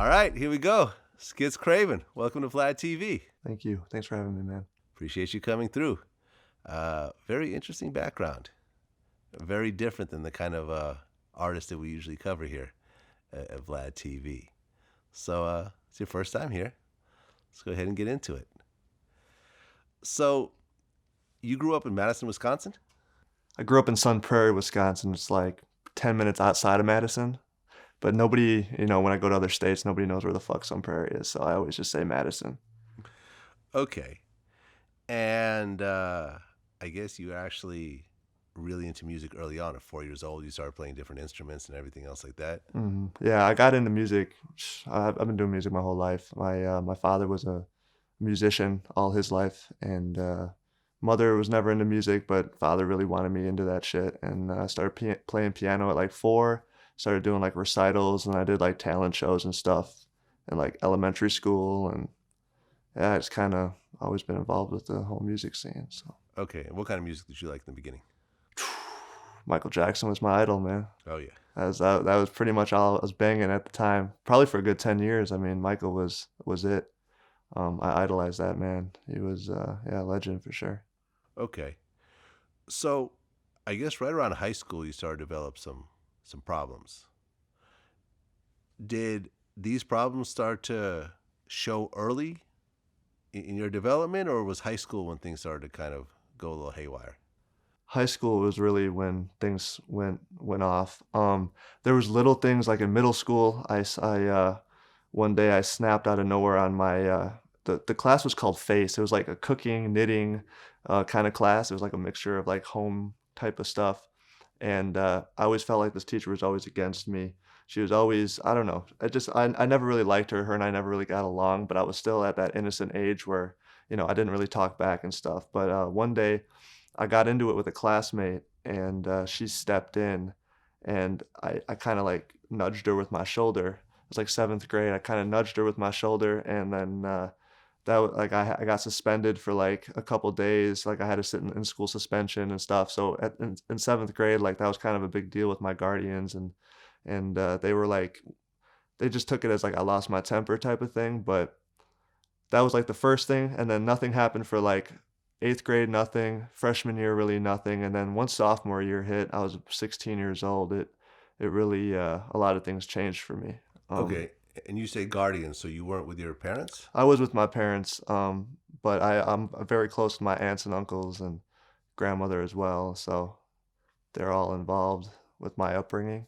All right, here we go. sKitz Kraven, welcome to Vlad TV. Thank you. Thanks for having me, man. Appreciate you coming through. Very interesting background. Very different than the kind of artist that we usually cover here at Vlad TV. So it's your first time here. Let's go ahead and get into it. So you grew up in Madison, Wisconsin? I grew up in Sun Prairie, Wisconsin. It's like 10 minutes outside of Madison. But nobody, when I go to other states, nobody knows where the fuck Sun Prairie is. So I always just say Madison. Okay. And I guess you actually really into music early on. At 4 years old, you started playing different instruments and everything else like that. Yeah, I got into music. I've been doing music my whole life. My father was a musician all his life, and mother was never into music, but father really wanted me into that shit. And I started playing piano at like 4. Started doing like recitals, and I did like talent shows and stuff in like elementary school. And yeah, it's kind of always been involved with the whole music scene. So Okay. And what kind of music did you like in the beginning? Michael Jackson was my idol, man. Oh, yeah. That was pretty much all I was banging at the time. Probably for a good 10 years. I mean, Michael was it. I idolized that man. He was a legend for sure. Okay. So I guess right around high school, you started to develop some problems. Did these problems start to show early in your development, or was high school when things started to kind of go a little haywire? High school was really when things went off. There was little things like in middle school. One day I snapped out of nowhere on my the class was called FACE. It was like a cooking, knitting kind of class. It was like a mixture of like home type of stuff. And I always felt like this teacher was always against me. She was always, I don't know. I never really liked her. Her and I never really got along, but I was still at that innocent age where, I didn't really talk back and stuff. But one day I got into it with a classmate, and she stepped in, and I kind of like nudged her with my shoulder. It was like 7th grade. I kind of nudged her with my shoulder, and then like I got suspended for like a couple days. Like I had to sit in school suspension and stuff. So in 7th grade, like that was kind of a big deal with my guardians, and they were like, they just took it as like I lost my temper type of thing. But that was like the first thing, and then nothing happened for like 8th grade, nothing. Freshman year, really nothing. And then once sophomore year hit, I was 16 years old. It really a lot of things changed for me. Okay. And you say guardians, so you weren't with your parents? I was with my parents, but I'm very close to my aunts and uncles and grandmother as well. So they're all involved with my upbringing.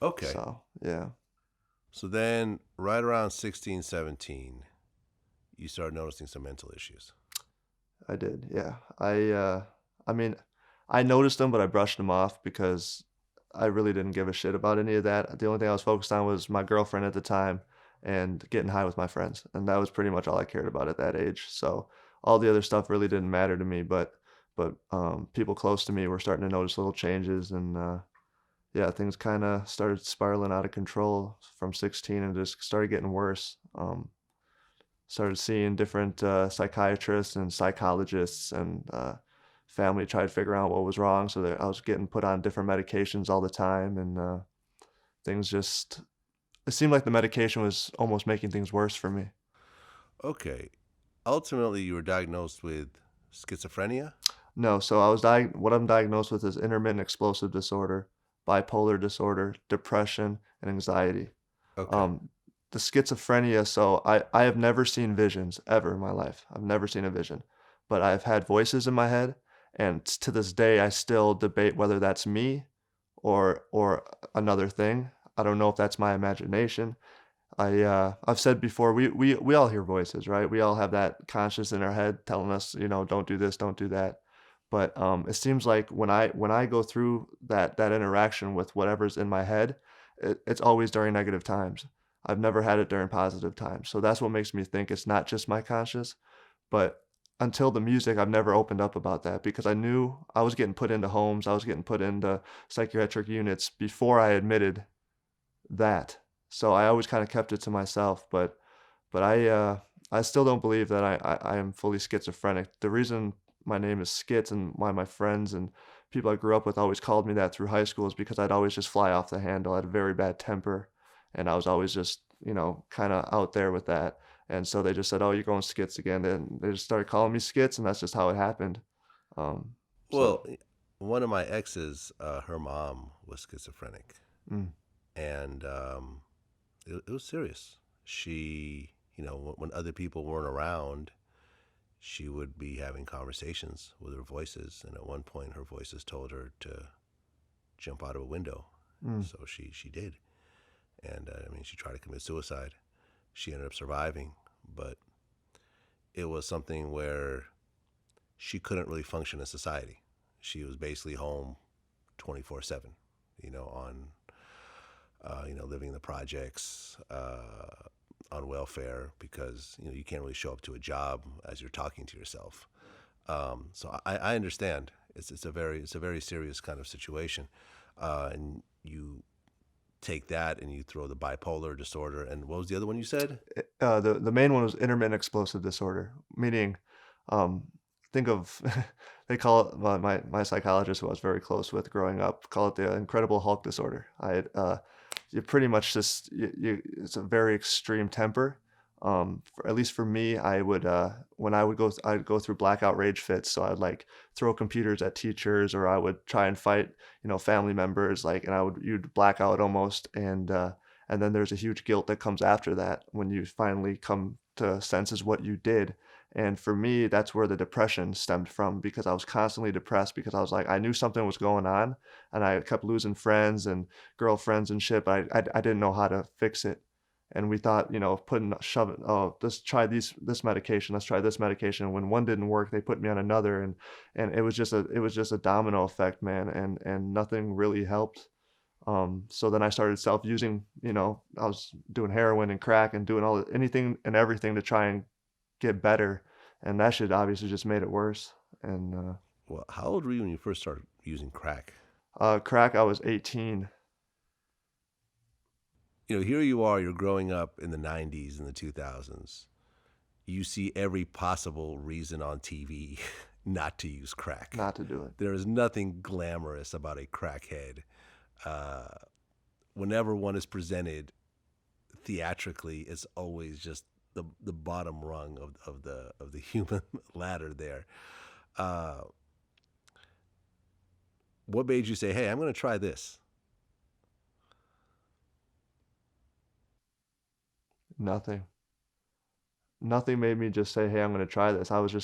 Okay. So yeah. So then right around 16, 17, you started noticing some mental issues. I did, yeah. I mean, I noticed them, but I brushed them off because I really didn't give a shit about any of that. The only thing I was focused on was my girlfriend at the time and getting high with my friends, and that was pretty much all I cared about at that age. So all the other stuff really didn't matter to me, but people close to me were starting to notice little changes, and yeah, things kind of started spiraling out of control from 16 and just started getting worse. Started seeing different psychiatrists and psychologists, and family tried to figure out what was wrong. So I was getting put on different medications all the time, and things just, it seemed like the medication was almost making things worse for me. Okay. Ultimately, you were diagnosed with schizophrenia? No, so what I'm diagnosed with is intermittent explosive disorder, bipolar disorder, depression, and anxiety. Okay. The schizophrenia, so I have never seen visions ever in my life. I've never seen a vision, but I've had voices in my head, and to this day I still debate whether that's me or another thing. I don't know if that's my imagination. I've said before, we all hear voices, right? We all have that conscious in our head telling us, don't do this, don't do that. But it seems like when I go through that interaction with whatever's in my head, it's always during negative times. I've never had it during positive times. So that's what makes me think it's not just my conscious. But until the music, I've never opened up about that because I knew I was getting put into homes. I was getting put into psychiatric units before I admitted that. So I always kind of kept it to myself. But I still don't believe that I am fully schizophrenic. The reason my name is Skitz and why my friends and people I grew up with always called me that through high school is because I'd always just fly off the handle. I had a very bad temper, and I was always just, kind of out there with that. And so they just said, "Oh, you're going skits again." And they just started calling me skits, and that's just how it happened. Um, so, Well, one of my exes, her mom was schizophrenic, mm, and it was serious. She, when other people weren't around, she would be having conversations with her voices, and at one point, her voices told her to jump out of a window. mm, So she did, and I mean, she tried to commit suicide. She ended up surviving, but it was something where she couldn't really function in society. She was basically home 24/7, on living in the projects, on welfare, because you can't really show up to a job as you're talking to yourself. So I understand. It's a very serious kind of situation, and you take that and you throw the bipolar disorder, and what was the other one you said? the main one was intermittent explosive disorder, meaning, um, think of they call it my psychologist who I was very close with growing up call it the Incredible Hulk disorder. You pretty much just it's a very extreme temper. At least for me, I would when I'd go through blackout rage fits. So I'd like throw computers at teachers, or I would try and fight family members, like, and you'd black out almost, and then there's a huge guilt that comes after that when you finally come to senses what you did. And for me, that's where the depression stemmed from, because I was constantly depressed because I was like, I knew something was going on, and I kept losing friends and girlfriends and shit, but I didn't know how to fix it. And we thought, oh, let's try this medication, let's try this medication. When one didn't work, they put me on another, and it was just a domino effect, man, and nothing really helped. So then I started self-using, I was doing heroin and crack and doing anything and everything to try and get better. And that shit obviously just made it worse. And Well, how old were you when you first started using crack? crack, I was 18. Here you are, you're growing up in the 90s and the 2000s. You see every possible reason on TV not to use crack. Not to do it. There is nothing glamorous about a crackhead. Uh, Whenever one is presented theatrically, it's always just the bottom rung of the human ladder there. Uh, what made you say, "Hey, I'm going to try this"? Nothing. Nothing made me just say, "Hey, I'm gonna try this." I was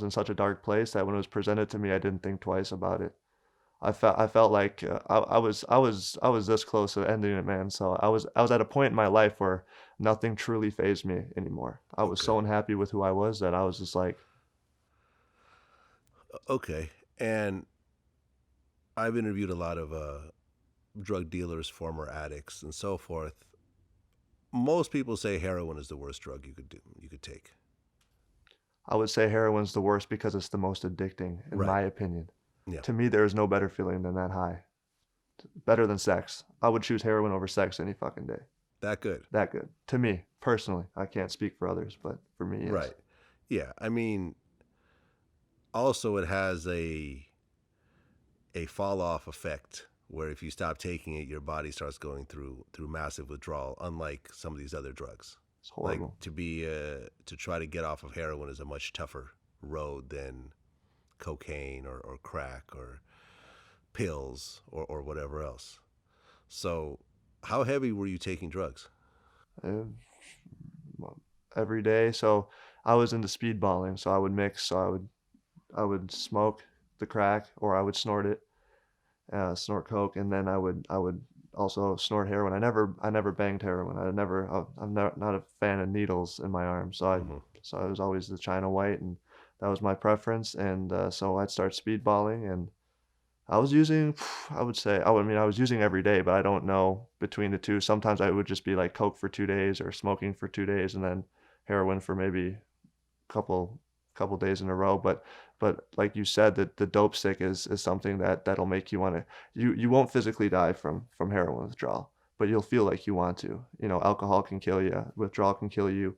in such a dark place that when it was presented to me, I didn't think twice about it. I felt like I was this close to ending it, man. So I was at a point in my life where nothing truly fazed me anymore. I was Okay, so unhappy with who I was that I was just like, okay. And I've interviewed a lot of drug dealers, former addicts, and so forth. Most people say heroin is the worst drug you could take. I would say heroin's the worst because it's the most addicting, in Right. my opinion. Yeah. To me, there is no better feeling than that high. Better than sex. I would choose heroin over sex any fucking day. That good. That good. To me, personally. I can't speak for others, but for me, yes. Right. Yeah. I mean, also it has a fall off effect where if you stop taking it, your body starts going through massive withdrawal. Unlike some of these other drugs, It's like horrible. to try to get off of heroin is a much tougher road than cocaine or crack or pills or whatever else. So, how heavy were you taking drugs? Uh, well, every day. So I was into speedballing. So I would mix. So I would smoke the crack, or I would snort it, snort coke, and then I would also snort heroin. I never banged heroin. I'm not a fan of needles in my arm. Hmm. So I was always the China White, and that was my preference. And so I'd start speedballing, and I was using, I would say, I mean, I was using every day, but I don't know between the two. Sometimes I would just be like coke for 2 days or smoking for 2 days, and then heroin for maybe couple couple days in a row. But like you said, that the dope stick is something that'll make you want to. You won't physically die from heroin withdrawal, but you'll feel like you want to. Alcohol can kill you, withdrawal can kill you.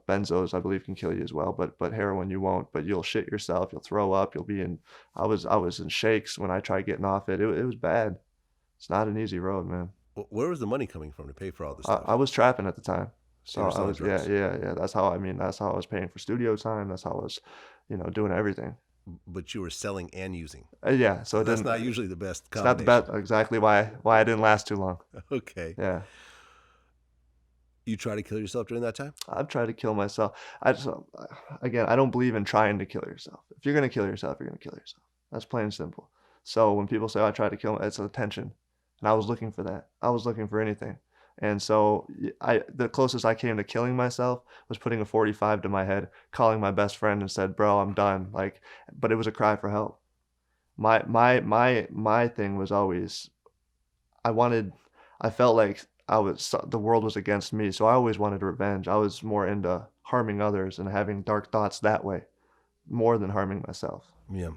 Benzos, I believe, can kill you as well, but heroin you won't. But you'll shit yourself, you'll throw up, you'll be in. I was in shakes when I tried getting off it. It was bad. It's not an easy road, man. Where was the money coming from to pay for all this I stuff? was trapping at the time. So So you were I selling was, yeah, drugs, yeah, yeah. That's how I was paying for studio time. That's how I was, doing everything. but you were selling and using. Yeah. So So it that's didn't, not usually the best it's not the combination. best, exactly why I didn't last too long. Okay. Yeah. You try to kill yourself during that time? I've tried to kill myself. I just, again, I don't believe in trying to kill yourself. If you're going to kill yourself, you're going to kill yourself. That's plain and simple. So when people say, oh, I tried to kill, it's attention. And I was looking for that. I was looking for anything. And so the closest I came to killing myself was putting a 45 to my head, calling my best friend and said, bro, I'm done. Like, but it was a cry for help. My thing was always, I wanted, I felt like the world was against me. So I always wanted revenge. I was more into harming others and having dark thoughts that way, more than harming myself. Yeah.